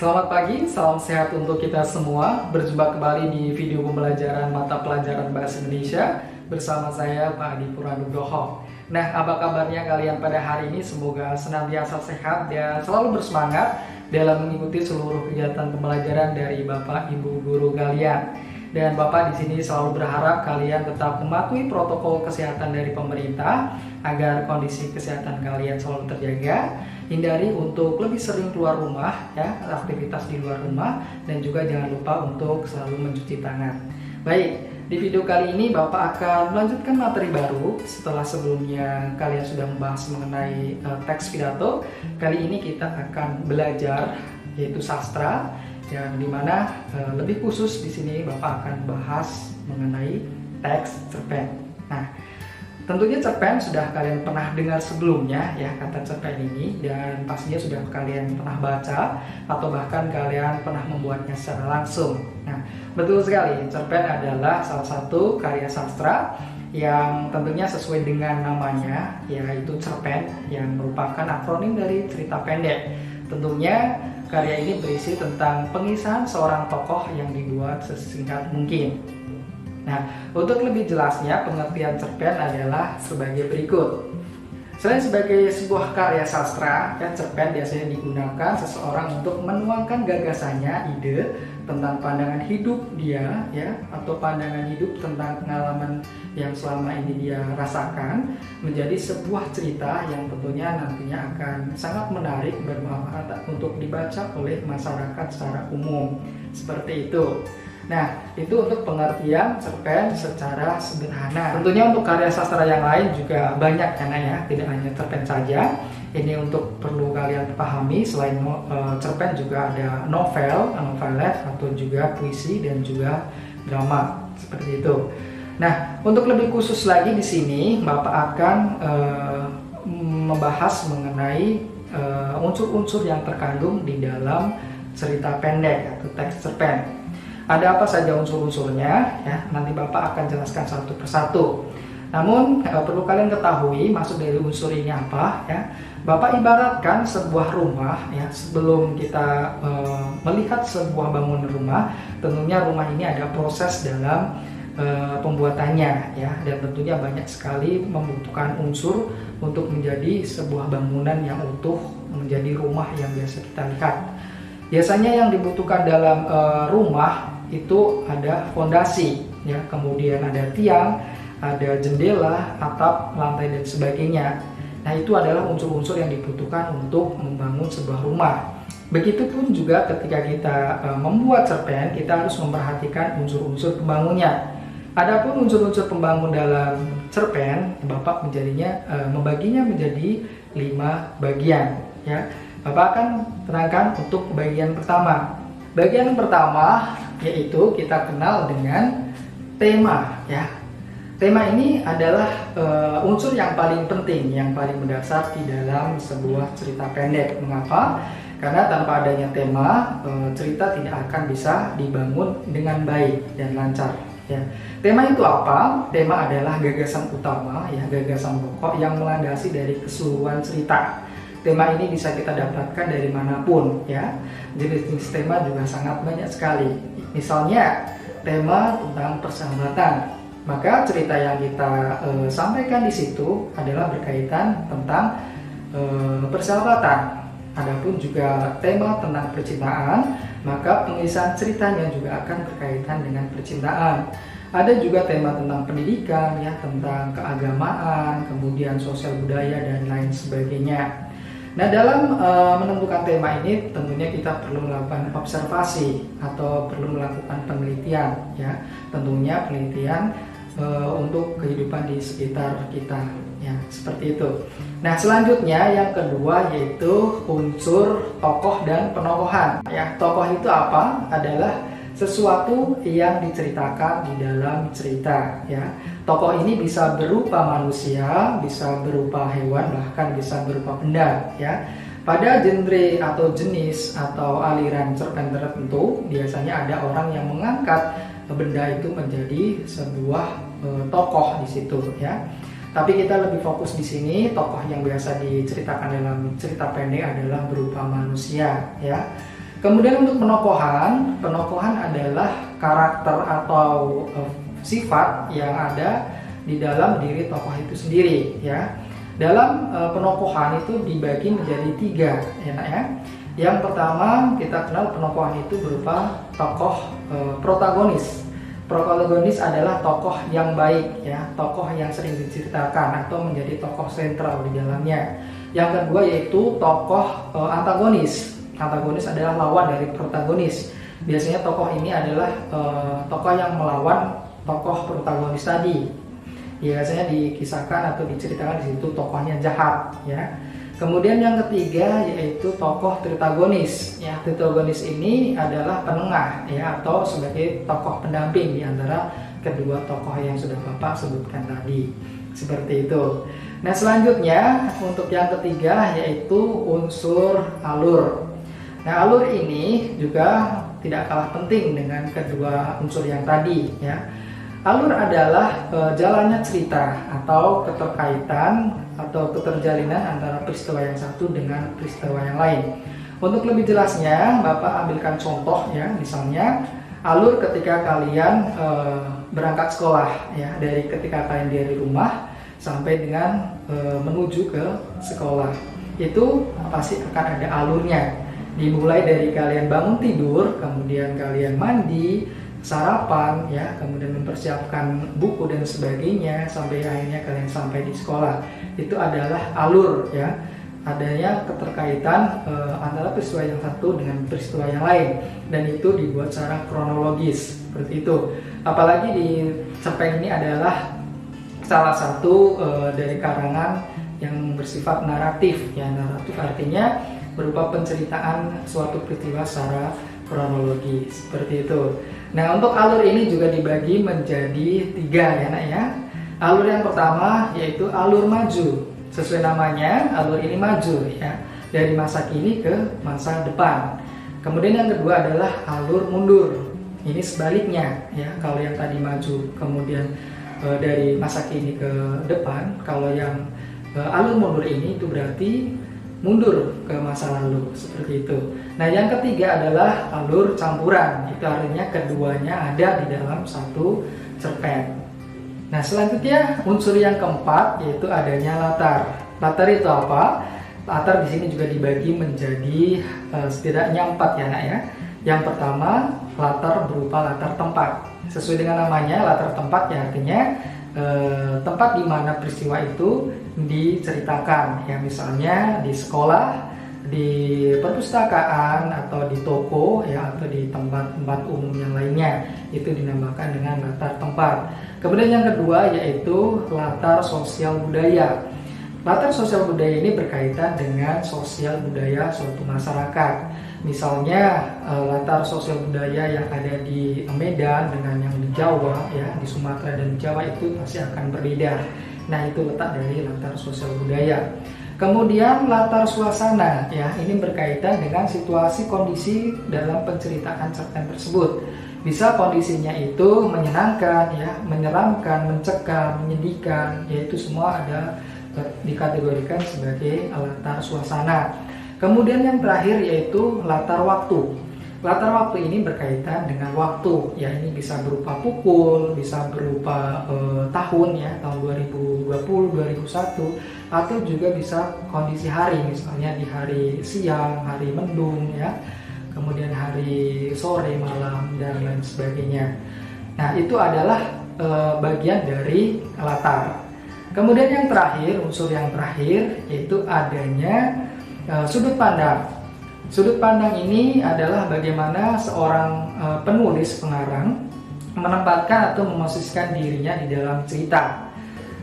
Selamat pagi, salam sehat untuk kita semua. Berjumpa kembali di video pembelajaran mata pelajaran Bahasa Indonesia bersama saya Pak Adi Puranugroho. Nah, apa kabarnya kalian pada hari ini? Semoga senantiasa sehat dan selalu bersemangat dalam mengikuti seluruh kegiatan pembelajaran dari Bapak Ibu guru kalian. Dan Bapak di sini selalu berharap kalian tetap mematuhi protokol kesehatan dari pemerintah agar kondisi kesehatan kalian selalu terjaga. Hindari untuk lebih sering keluar rumah, ya, aktivitas di luar rumah, dan juga jangan lupa untuk selalu mencuci tangan. Baik, di video kali ini Bapak akan melanjutkan materi baru setelah sebelumnya kalian sudah membahas mengenai teks pidato. Kali ini kita akan belajar yaitu sastra. Yang dimana lebih khusus di sini Bapak akan bahas mengenai teks cerpen. Nah, tentunya cerpen sudah kalian pernah dengar sebelumnya ya kata cerpen ini, dan pastinya sudah kalian pernah baca atau bahkan kalian pernah membuatnya secara langsung. Nah, betul sekali, cerpen adalah salah satu karya sastra yang tentunya sesuai dengan namanya, yaitu cerpen, yang merupakan akronim dari cerita pendek. Tentunya karya ini berisi tentang pengisahan seorang tokoh yang dibuat sesingkat mungkin. Nah, untuk lebih jelasnya pengertian cerpen adalah sebagai berikut. Selain sebagai sebuah karya sastra, ya, cerpen biasanya digunakan seseorang untuk menuangkan gagasannya, ide tentang pandangan hidup dia, ya, atau pandangan hidup tentang pengalaman yang selama ini dia rasakan menjadi sebuah cerita yang tentunya nantinya akan sangat menarik, bermanfaat untuk dibaca oleh masyarakat secara umum. Seperti itu. Nah, itu untuk pengertian cerpen secara sederhana. Tentunya untuk karya sastra yang lain juga banyak ya, tidak hanya cerpen saja. Ini untuk perlu kalian pahami, selain cerpen juga ada novel, novelet, atau juga puisi dan juga drama, seperti itu. Nah, untuk lebih khusus lagi di sini, Bapak akan membahas mengenai unsur-unsur yang terkandung di dalam cerita pendek atau teks cerpen. Ada apa saja unsur-unsurnya, ya, nanti Bapak akan jelaskan satu persatu. Namun perlu kalian ketahui maksud dari unsur ini apa, ya. Bapak ibaratkan sebuah rumah, ya. Sebelum kita melihat sebuah bangunan rumah, tentunya rumah ini ada proses dalam pembuatannya, ya, dan tentunya banyak sekali membutuhkan unsur untuk menjadi sebuah bangunan yang utuh, menjadi rumah yang biasa kita lihat. Biasanya yang dibutuhkan dalam rumah itu ada fondasi, ya, kemudian ada tiang, ada jendela, atap, lantai, dan sebagainya. Nah, itu adalah unsur-unsur yang dibutuhkan untuk membangun sebuah rumah. Begitupun juga ketika kita membuat cerpen, kita harus memperhatikan unsur-unsur pembangunnya. Adapun unsur-unsur pembangun dalam cerpen, Bapak membaginya menjadi 5 bagian, ya. Bapak akan terangkan untuk bagian pertama. Bagian pertama yaitu kita kenal dengan tema, ya. Tema ini adalah unsur yang paling penting, yang paling mendasar di dalam sebuah cerita pendek. Mengapa? Karena tanpa adanya tema, cerita tidak akan bisa dibangun dengan baik dan lancar, ya. Tema itu apa? Tema adalah gagasan utama, ya, gagasan pokok yang melandasi dari keseluruhan cerita. Tema ini bisa kita dapatkan dari manapun, ya. Jenis-jenis tema juga sangat banyak sekali. Misalnya tema tentang persahabatan, maka cerita yang kita sampaikan di situ adalah berkaitan tentang persahabatan. Adapun juga tema tentang percintaan, maka pengisahan ceritanya juga akan berkaitan dengan percintaan. Ada juga tema tentang pendidikan, ya, tentang keagamaan, kemudian sosial budaya dan lain sebagainya. Nah, dalam menentukan tema ini tentunya kita perlu melakukan observasi atau perlu melakukan penelitian, ya. Tentunya penelitian untuk kehidupan di sekitar kita, ya, seperti itu. Nah, selanjutnya yang kedua yaitu unsur tokoh dan penokohan, ya. Tokoh itu apa? Adalah sesuatu yang diceritakan di dalam cerita, ya. Tokoh ini bisa berupa manusia, bisa berupa hewan, bahkan bisa berupa benda, ya. Pada genre atau jenis atau aliran cerpen tertentu, biasanya ada orang yang mengangkat benda itu menjadi sebuah tokoh di situ, ya. Tapi kita lebih fokus di sini, tokoh yang biasa diceritakan dalam cerita pendek adalah berupa manusia, ya. Kemudian untuk penokohan, penokohan adalah karakter atau sifat yang ada di dalam diri tokoh itu sendiri, ya. Dalam penokohan itu dibagi menjadi 3, ya, Nak, ya. Yang pertama kita kenal penokohan itu berupa tokoh protagonis. Protagonis adalah tokoh yang baik, ya, tokoh yang sering diceritakan atau menjadi tokoh sentral di dalamnya. Yang kedua yaitu tokoh antagonis. Antagonis adalah lawan dari protagonis. Biasanya tokoh ini adalah tokoh yang melawan tokoh protagonis tadi. Biasanya dikisahkan atau diceritakan di situ tokohnya jahat, ya. Kemudian yang ketiga yaitu tokoh tritagonis. Ya, tritagonis ini adalah penengah, ya, atau sebagai tokoh pendamping di antara kedua tokoh yang sudah Bapak sebutkan tadi. Seperti itu. Nah, selanjutnya untuk yang ketiga yaitu unsur alur. Nah, alur ini juga tidak kalah penting dengan kedua unsur yang tadi, ya. Alur adalah jalannya cerita atau keterkaitan atau keterjalinan antara peristiwa yang satu dengan peristiwa yang lain. Untuk lebih jelasnya, Bapak ambilkan contoh, ya, misalnya alur ketika kalian berangkat sekolah, ya, dari ketika kalian dari rumah sampai dengan menuju ke sekolah. Itu pasti akan ada alurnya. Dimulai dari kalian bangun tidur, kemudian kalian mandi, sarapan, ya, kemudian mempersiapkan buku dan sebagainya sampai akhirnya kalian sampai di sekolah. Itu adalah alur, ya. Adanya keterkaitan antara peristiwa yang satu dengan peristiwa yang lain, dan itu dibuat secara kronologis seperti itu. Apalagi di cerpen ini adalah salah satu dari karangan yang bersifat naratif, ya. Naratif artinya berupa penceritaan suatu peristiwa secara kronologi seperti itu. Nah, untuk alur ini juga dibagi menjadi 3, ya, Nak, ya. Alur yang pertama yaitu alur maju. Sesuai namanya, alur ini maju, ya, dari masa kini ke masa depan. Kemudian yang kedua adalah alur mundur. Ini sebaliknya, ya. Kalau yang tadi maju kemudian dari masa kini ke depan, kalau yang alur mundur ini itu berarti mundur ke masa lalu, seperti itu. Nah, yang ketiga adalah alur campuran. Itu artinya keduanya ada di dalam satu cerpen. Nah, selanjutnya unsur yang keempat yaitu adanya latar. Latar itu apa? Latar di sini juga dibagi menjadi setidaknya 4, ya, Nak, ya. Yang pertama, latar berupa latar tempat. Sesuai dengan namanya, latar tempat, ya, artinya tempat di mana peristiwa itu diceritakan, ya, misalnya di sekolah, di perpustakaan, atau di toko, ya, atau di tempat-tempat umum yang lainnya. Itu dinamakan dengan latar tempat. Kemudian yang kedua yaitu latar sosial budaya. Latar sosial budaya ini berkaitan dengan sosial budaya suatu masyarakat. Misalnya latar sosial budaya yang ada di Medan dengan yang di Jawa, ya, di Sumatera dan Jawa itu pasti akan berbeda. Nah, itu letak dari latar sosial budaya. Kemudian latar suasana, ya, ini berkaitan dengan situasi kondisi dalam penceritaan cerpen tersebut. Bisa kondisinya itu menyenangkan, ya, menyeramkan, mencekam, menyedihkan, yaitu semua ada dikategorikan sebagai latar suasana. Kemudian yang terakhir yaitu latar waktu. Latar waktu ini berkaitan dengan waktu, ya, ini bisa berupa pukul, bisa berupa tahun, ya, tahun 2020, 2001, atau juga bisa kondisi hari, misalnya di hari siang, hari mendung, ya, kemudian hari sore, malam, dan lain sebagainya. Nah, itu adalah bagian dari latar. Kemudian yang terakhir, unsur yang terakhir yaitu adanya sudut pandang. Sudut pandang ini adalah bagaimana seorang penulis pengarang menempatkan atau memosisikan dirinya di dalam cerita.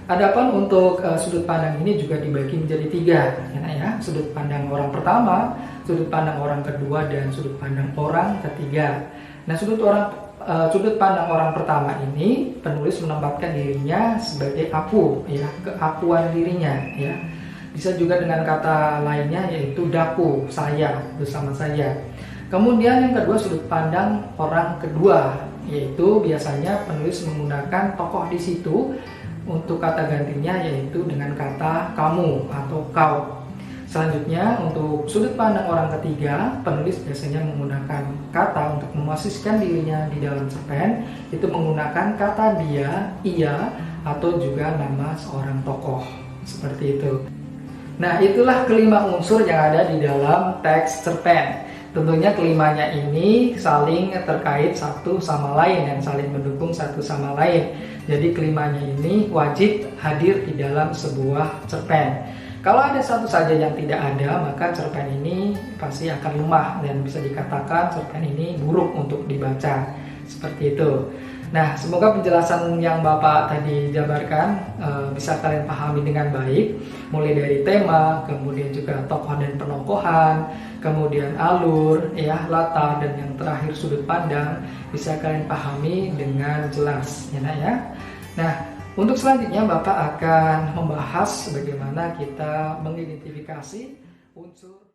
Adapun untuk sudut pandang ini juga dibagi menjadi 3, ya. Sudut pandang orang pertama, sudut pandang orang kedua, dan sudut pandang orang ketiga. Nah, sudut pandang orang pertama ini penulis menempatkan dirinya sebagai aku, ya, keakuan dirinya, ya. Bisa juga dengan kata lainnya yaitu daku, saya, bersama saya. Kemudian yang kedua sudut pandang orang kedua, yaitu biasanya penulis menggunakan tokoh di situ untuk kata gantinya yaitu dengan kata kamu atau kau. Selanjutnya, untuk sudut pandang orang ketiga, penulis biasanya menggunakan kata untuk memosisikan dirinya di dalam cerpen, itu menggunakan kata dia, ia, atau juga nama seorang tokoh. Seperti itu. Nah, itulah kelima unsur yang ada di dalam teks cerpen. Tentunya kelimanya ini saling terkait satu sama lain dan saling mendukung satu sama lain. Jadi kelimanya ini wajib hadir di dalam sebuah cerpen. Kalau ada satu saja yang tidak ada, maka cerpen ini pasti akan lemah dan bisa dikatakan cerpen ini buruk untuk dibaca. Seperti itu. Nah, semoga penjelasan yang Bapak tadi jabarkan bisa kalian pahami dengan baik, mulai dari tema, kemudian juga tokoh dan penokohan, kemudian alur, ya, latar, dan yang terakhir sudut pandang bisa kalian pahami dengan jelas, ya, ya. Nah, untuk selanjutnya Bapak akan membahas bagaimana kita mengidentifikasi unsur